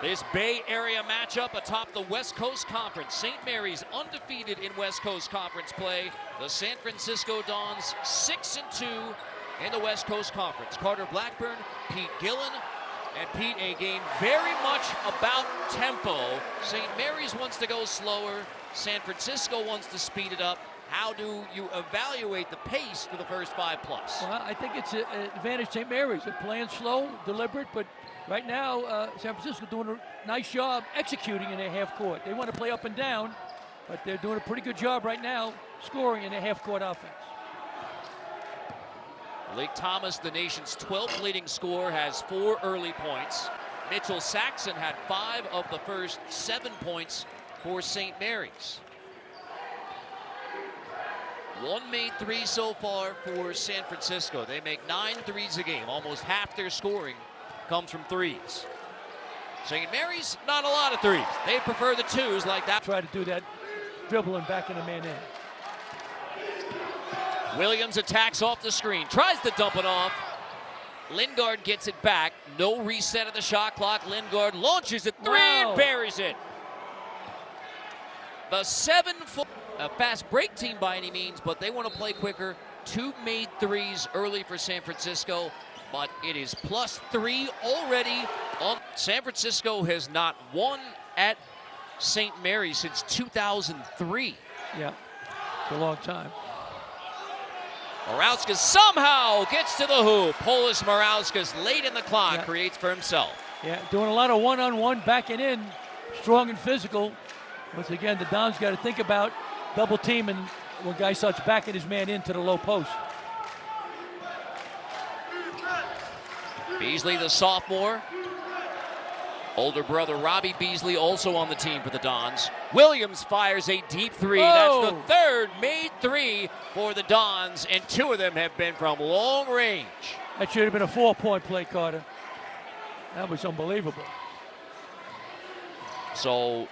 This Bay Area matchup atop the West Coast Conference. St. Mary's undefeated in West Coast Conference play. The San Francisco Dons 6-2 in the West Coast Conference. Carter Blackburn, Pete Gillen, and Pete, a game very much about tempo. St. Mary's wants to go slower. San Francisco wants to speed it up. How do you evaluate the pace for the first 5+? Well, I think it's an advantage St. Mary's. They're playing slow, deliberate, but right now San Francisco doing a nice job executing in their half court. They want to play up and down, but they're doing a pretty good job right now scoring in their half court offense. Lake Thomas, the nation's 12th leading scorer, has 4 early points. Mitchell Saxon had 5 of the first 7 points for St. Mary's. 1 made 3 so far for San Francisco. They make 9 threes a game. Almost half their scoring comes from threes. St. Mary's, not a lot of threes. They prefer the 2s like that. Try to do that dribbling back in the man in. Williams attacks off the screen, tries to dump it off. Lingard gets it back. No reset of the shot clock. Lingard launches it 3 and buries it. The 7-foot, a fast break team by any means, but they want to play quicker. 2 made 3s early for San Francisco, but it is +3 already on. San Francisco has not won at St. Mary's since 2003. Yeah, it's a long time. Morauskas somehow gets to the hoop. Polis Morauskas late in the clock creates for himself. Yeah, doing a lot of one-on-one, backing in, strong and physical. Once again, the Dons got to think about double teaming when guy starts backing his man into the low post. Beasley, the sophomore. Older brother Robbie Beasley also on the team for the Dons. Williams fires a deep 3. That's the 3rd made 3 for the Dons, and 2 of them have been from long range. That should have been a 4-point play, Carter. That was unbelievable. So,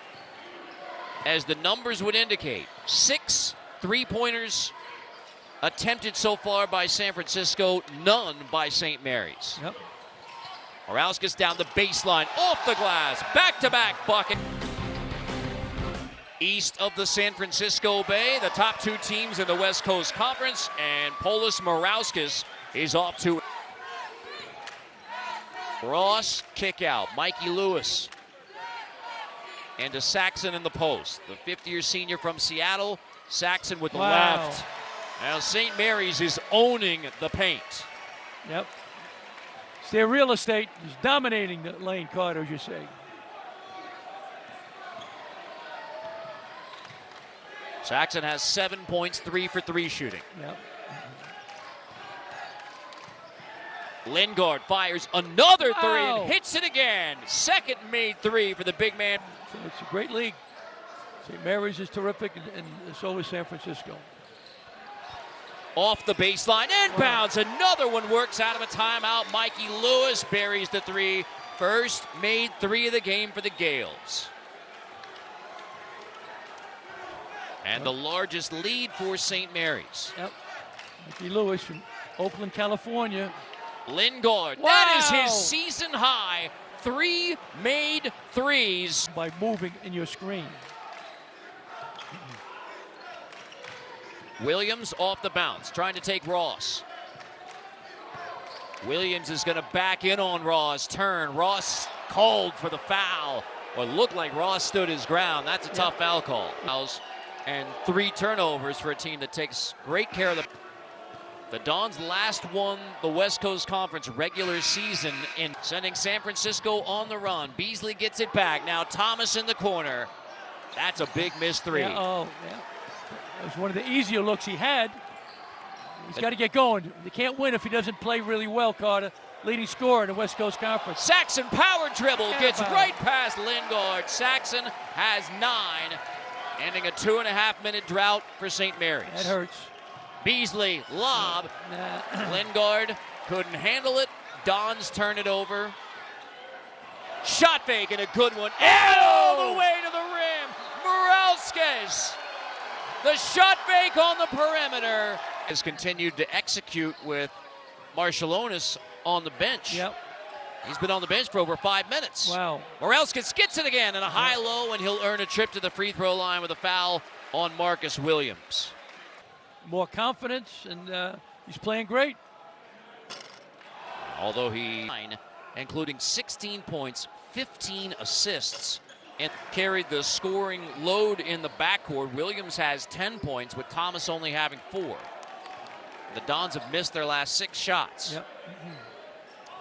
as the numbers would indicate, 6 3-pointers attempted so far by San Francisco, none by St. Mary's. Yep. Morauskas down the baseline, off the glass, back-to-back bucket. East of the San Francisco Bay, the top 2 teams in the West Coast Conference, and Polis Morauskas is off to Ross, kick out. Mikey Lewis. And to Saxon in the post. The 50-year senior from Seattle, Saxon with the left. Now St. Mary's is owning the paint. Yep. It's their real estate. He's dominating the lane, Carter, as you say. Saxon has 7 points, 3 for 3 shooting. Yep. Lingard fires another 3 and hits it again. 2nd made 3 for the big man. So it's a great league. St. Mary's is terrific, and so is San Francisco. Off the baseline, inbounds. Another one works out of a timeout. Mikey Lewis buries the 3. First made 3 of the game for the Gales. And the largest lead for St. Mary's. Yep. Mikey Lewis from Oakland, California. Lingard, that is his season high. 3 made 3s. By moving in your screen. Williams off the bounce, trying to take Ross. Williams is going to back in on Ross. Turn. Ross called for the foul. Or looked like Ross stood his ground. That's a tough foul call. And 3 turnovers for a team that takes great care of the Dons last won the West Coast Conference regular season in sending San Francisco on the run. Beasley gets it back. Now Thomas in the corner. That's a big missed 3. Yeah, that was one of the easier looks he had. He's got to get going. They can't win if he doesn't play really well, Carter. Leading scorer in the West Coast Conference. Saxon power dribble, gets right past Lingard. Saxon has 9, ending a 2.5-minute drought for St. Mary's. That hurts. Beasley, lob. Lingard couldn't handle it. Dons turn it over. Shot fake and a good one. And all the way to the rim. Morauskas. The shot fake on the perimeter. Has continued to execute with Marshallonis on the bench. Yep. He's been on the bench for over 5 minutes. Wow. Morauskas gets it again, and a high-low, and he'll earn a trip to the free throw line with a foul on Marcus Williams. More confidence, and he's playing great. Although including 16 points, 15 assists, and carried the scoring load in the backcourt. Williams has 10 points, with Thomas only having 4. The Dons have missed their last 6 shots. Yep.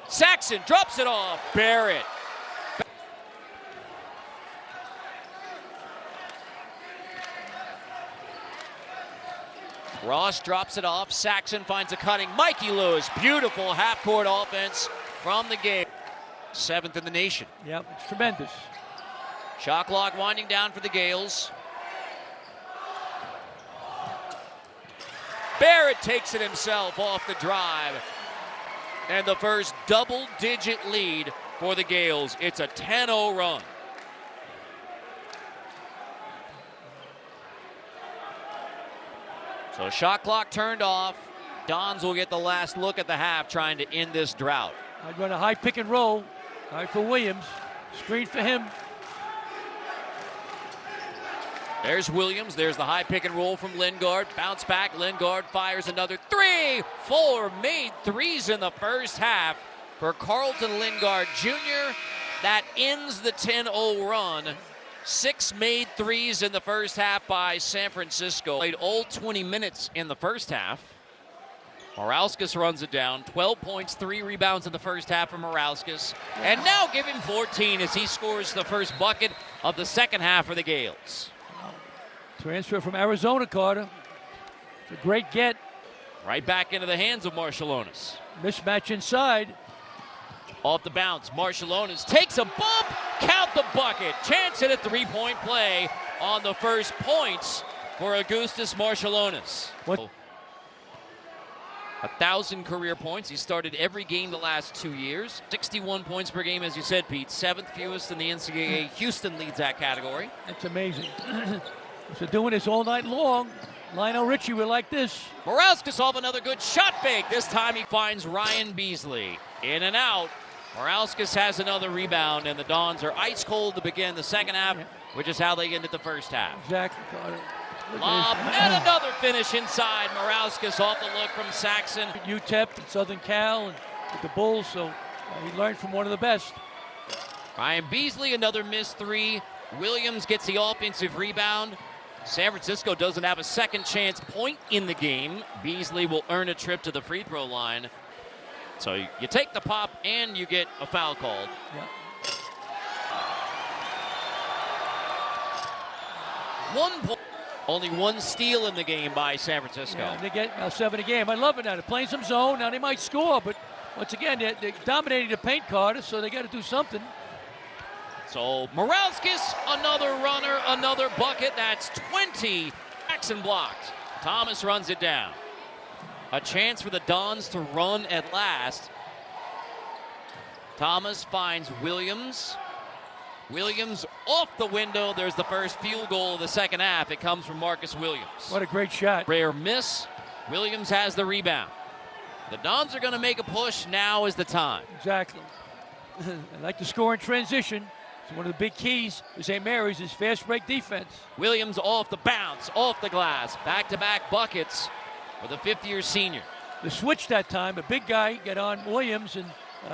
Saxon drops it off. Barrett. Ross drops it off. Saxon finds a cutting Mikey Lewis. Beautiful half-court offense from the game. 7th in the nation. Yep, it's tremendous. Shot clock winding down for the Gales. Barrett takes it himself off the drive. And the first double-digit lead for the Gales. It's a 10-0 run. So shot clock turned off. Dons will get the last look at the half, trying to end this drought. I'd run a high pick and roll. All right, for Williams. Screen for him. There's Williams. There's the high pick and roll from Lingard. Bounce back. Lingard fires another 3. 4 made threes in the first half for Carlton Lingard Jr. That ends the 10-0 run. 6 made threes in the first half by San Francisco. Played all 20 minutes in the first half. Morauskas runs it down. 12 points, 3 rebounds in the first half for Morauskas. And now give him 14 as he scores the first bucket of the second half for the Gales. Transfer from Arizona, Carter. It's a great get. Right back into the hands of Marciulionis. Mismatch inside. Off the bounce, Marciulionis takes a bump, count the bucket. Chance at a three-point play on the first points for Augustas Marciulionis. 1,000 career points. He started every game the last 2 years. 61 points per game, as you said, Pete. 7th fewest in the NCAA. Houston leads that category. That's amazing. So doing this all night long. Lionel Richie will like this. Morauskas off another good shot fake. This time he finds Ryan Beasley. In and out. Morauskas has another rebound, and the Dons are ice cold to begin the second half, which is how they ended the first half. Exactly, Carter. Lob and another finish inside. Morauskas off the look from Saxon. UTEP and Southern Cal and with the Bulls, so he learned from one of the best. Ryan Beasley, another missed 3. Williams gets the offensive rebound. San Francisco doesn't have a second chance point in the game. Beasley will earn a trip to the free throw line. So you take the pop and you get a foul called. Yeah. Only 1 steal in the game by San Francisco. Yeah, they get 7 a game. I love it now. They're playing some zone. Now they might score, but once again, they're dominating the paint, Carter, so they got to do something. So Morauskas, another runner, another bucket. That's 20. Jackson blocked. Thomas runs it down. A chance for the Dons to run at last. Thomas finds Williams. Williams off the window. There's the first field goal of the second half. It comes from Marcus Williams. What a great shot. Rare miss. Williams has the rebound. The Dons are going to make a push. Now is the time. Exactly. I like to score in transition. So one of the big keys for St. Mary's is fast break defense. Williams off the bounce, off the glass. Back-to-back buckets for the 5th-year senior. The switch that time, a big guy got on Williams, and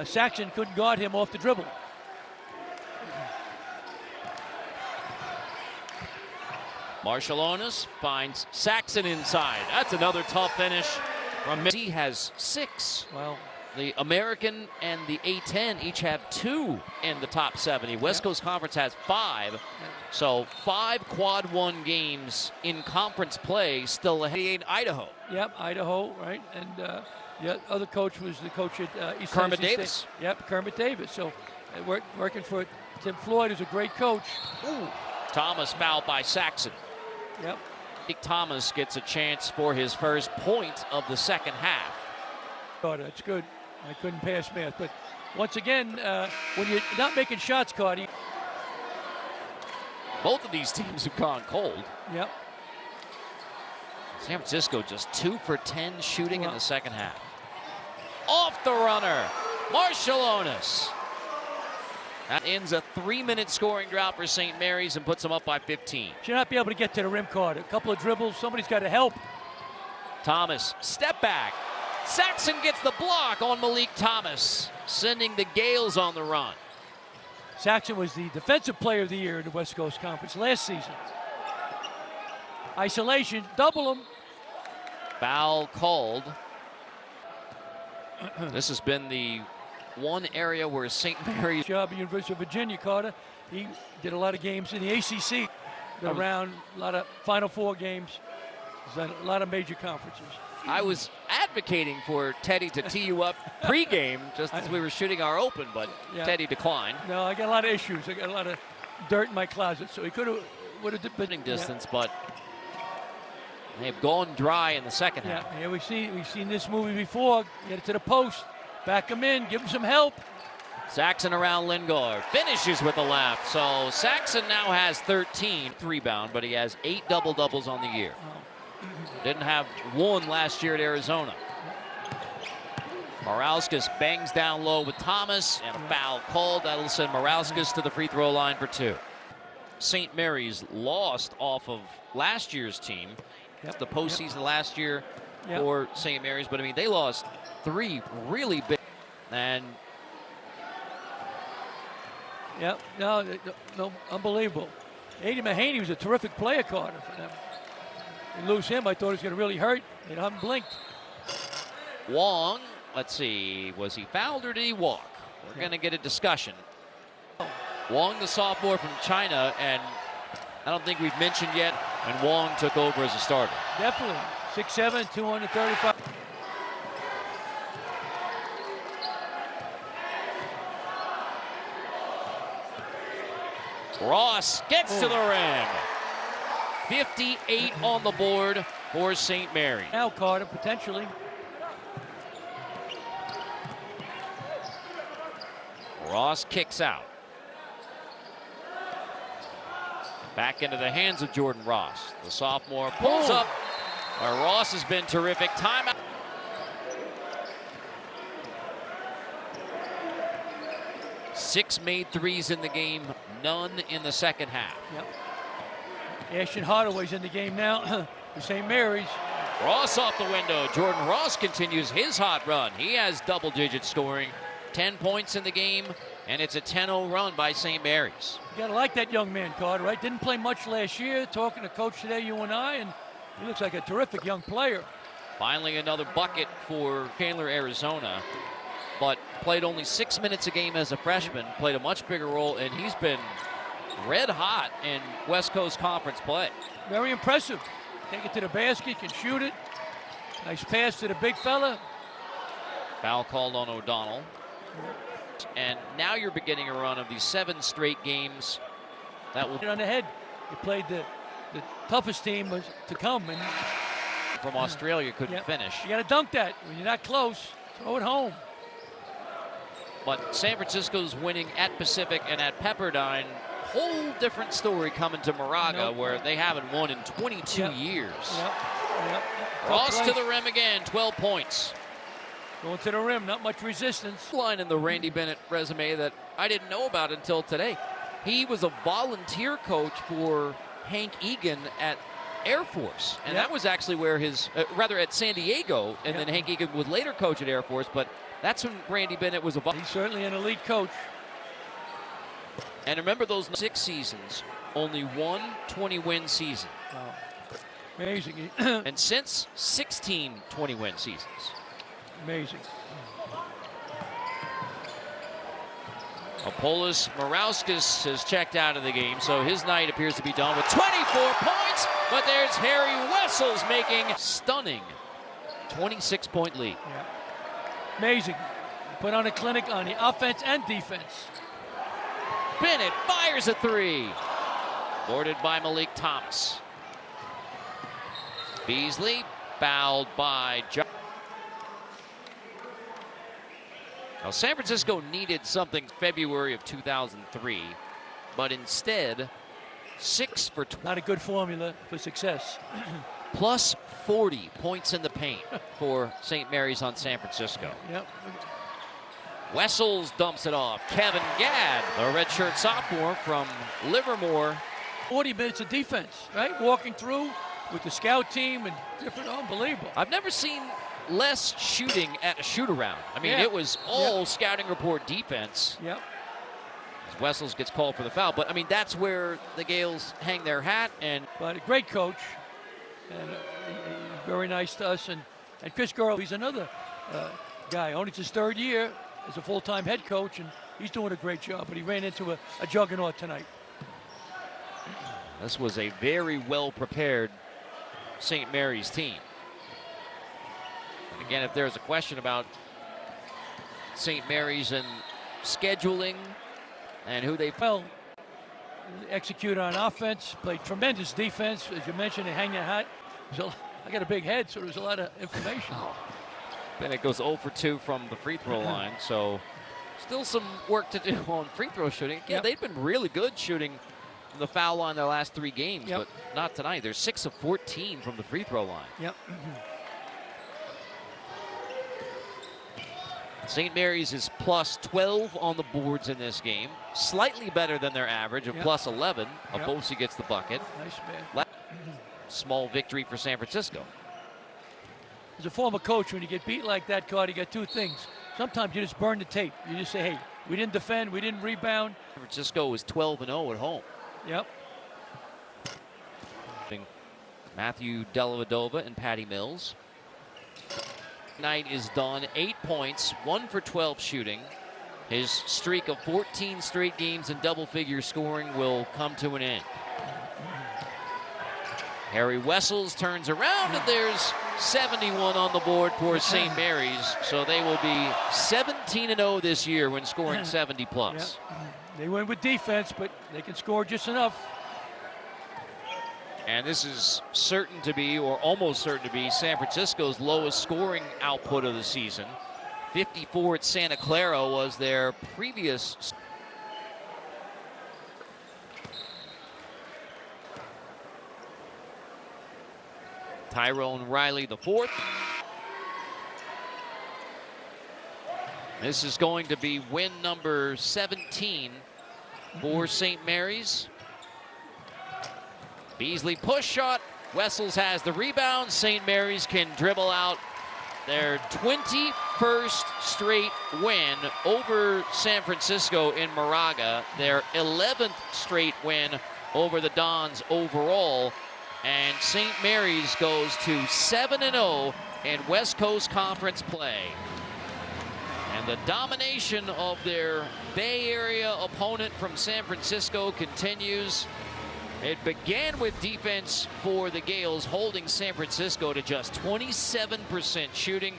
Saxon couldn't guard him off the dribble. Marciulionis finds Saxon inside. That's another tough finish from He has 6. Well, the American and the A10 each have 2 in the top 70. West Coast Conference has 5. So 5 quad 1 games in conference play still ahead in Idaho. Yep, Idaho, right? And the other coach was the coach at East Kermit Tennessee Davis. State. Yep, Kermit Davis. So working for Tim Floyd, who's a great coach. Ooh. Thomas fouled by Saxon. Yep. Nick Thomas gets a chance for his first point of the second half. Carter, that's good. I couldn't pass math, but once again, when you're not making shots, Carter. Both of these teams have gone cold. Yep. San Francisco just 2 for 10 shooting in the second half. Off the runner, Marciulionis. That ends a 3-minute scoring drought for St. Mary's and puts them up by 15. Should not be able to get to the rim, Carter. A couple of dribbles. Somebody's got to help. Thomas, step back. Saxon gets the block on Malik Thomas, sending the Gales on the run. Saxon was the defensive player of the year in the West Coast Conference last season. Isolation, double him. Foul called. This has been the one area where St. Mary's Job at University of Virginia, Carter. He did a lot of games in the ACC, around a lot of Final Four games. He's done a lot of major conferences. I was advocating for Teddy to tee you up pregame just as we were shooting our open, but Teddy declined. No, I got a lot of issues. I got a lot of dirt in my closet, so he would have been distance, but they've gone dry in the second half. Yeah, we've seen this movie before. Get it to the post, back him in, give him some help. Saxon around Lingard, finishes with a left. So Saxon now has 13 rebound, but he has 8 double-doubles on the year. Didn't have one last year at Arizona. Morauskas bangs down low with Thomas, and a foul called. That'll send Morauskas to the free throw line for 2. St. Mary's lost off of last year's team. The postseason last year for St. Mary's, but I mean, they lost 3 really big. And no, unbelievable. Aidan Mahaney was a terrific player, Carter, for them. They lose him, I thought he was going to really hurt. They haven't blinked. Wong, let's see, was he fouled or did he walk? We're going to get a discussion. Wong, the sophomore from China, and I don't think we've mentioned yet when Wong took over as a starter. Definitely. 6'7", 235. Ross gets to the rim. 58 on the board for St. Mary. Now Carter, potentially. Ross kicks out. Back into the hands of Jordan Ross. The sophomore pulls up. Ross has been terrific. Timeout. 6 made threes in the game, none in the second half. Ashton Hardaway's in the game now for St. Mary's. Ross off the window. Jordan Ross continues his hot run. He has double-digit scoring, 10 points in the game, and it's a 10-0 run by St. Mary's. You gotta like that young man, Carter, right? Didn't play much last year. Talking to coach today, you and I, and he looks like a terrific young player. Finally, another bucket for Chandler, Arizona, but played only 6 minutes a game as a freshman. Played a much bigger role, and he's been red hot in West Coast Conference play. Very impressive. Take it to the basket, can shoot it. Nice pass to the big fella. Foul called on O'Donnell. And now you're beginning a run of these 7 straight games. That will on the head. You played the toughest team was to come, and from Australia couldn't finish. You got to dunk that when you're not close. Throw it home. But San Francisco's winning at Pacific and at Pepperdine. Whole different story coming to Moraga, where they haven't won in 22 years. Ross to the rim again, 12 points. Going to the rim, not much resistance. Line in the Randy Bennett resume that I didn't know about until today. He was a volunteer coach for Hank Egan at Air Force, and that was actually where his, rather at San Diego, and then Hank Egan would later coach at Air Force, but that's when Randy Bennett was a He's certainly an elite coach. And remember those 6 seasons, only one 20-win season. Wow. Amazing. And since 16 20-win seasons. Amazing. Apolis Morauskas has checked out of the game, so his night appears to be done with 24 points, but there's Harry Wessels making stunning 26-point lead. Amazing. Put on a clinic on the offense and defense. Bennett fires a 3. Boarded by Malik Thomas. Beasley fouled by John. Now, San Francisco needed something February of 2003, but instead, 6 for 20. Not a good formula for success. Plus 40 points in the paint for St. Mary's on San Francisco. Wessels dumps it off. Kevin Gadd, the redshirt sophomore from Livermore. 40 minutes of defense, right? Walking through with the scout team and different, unbelievable. I've never seen less shooting at a shoot-around. I mean, Yeah. it was all scouting report defense. Yep. As Wessels gets called for the foul. But, I mean, that's where the Gales hang their hat. And But a great coach, and he's very nice to us. And Chris Garlow, he's another guy. Only it's his third year as a full-time head coach, and he's doing a great job. But he ran into a juggernaut tonight. this was a very well-prepared St. Mary's team. And again, if there's a question about St. Mary's and scheduling and who they Well, execute on offense, played tremendous defense. As you mentioned, they hang their hat. So I got a big head, so there's a lot of information. Bennett goes 0 for 2 from the free throw line, so still some work to do on free throw shooting. Again, Yep. they've been really good shooting from the foul line their last 3 games, Yep. but not tonight. They're 6 of 14 from the free throw line. Yep. St. Mary's is plus 12 on the boards in this game, slightly better than their average of Yep. plus 11. Yep. Abosi gets the bucket. Nice man. Small victory for San Francisco. As a former coach, when you get beat like that, Carter, you got 2 things. Sometimes you just burn the tape. You just say, hey, we didn't defend, we didn't rebound. San Francisco is 12-0 at home. Yep. Matthew Dellavedova and Patty Mills. Night is done. 8 points, 1 for 12 shooting. His streak of 14 straight games in double-figure scoring will come to an end. Harry Wessels turns around, and there's 71 on the board for St. Mary's. So they will be 17-0 this year when scoring 70 plus. Yep. They win with defense, but they can score just enough. And this is certain to be, or almost certain to be, San Francisco's lowest scoring output of the season. 54 at Santa Clara was their previous. Tyrone Riley the 4th. This is going to be win number 17 for St. Mary's. Beasley push shot. Wessels has the rebound. St. Mary's can dribble out their 21st straight win over San Francisco in Moraga. Their 11th straight win over the Dons overall. And St. Mary's goes to 7-0 in West Coast Conference play. And the domination of their Bay Area opponent from San Francisco continues. It began with defense for the Gales, holding San Francisco to just 27% shooting.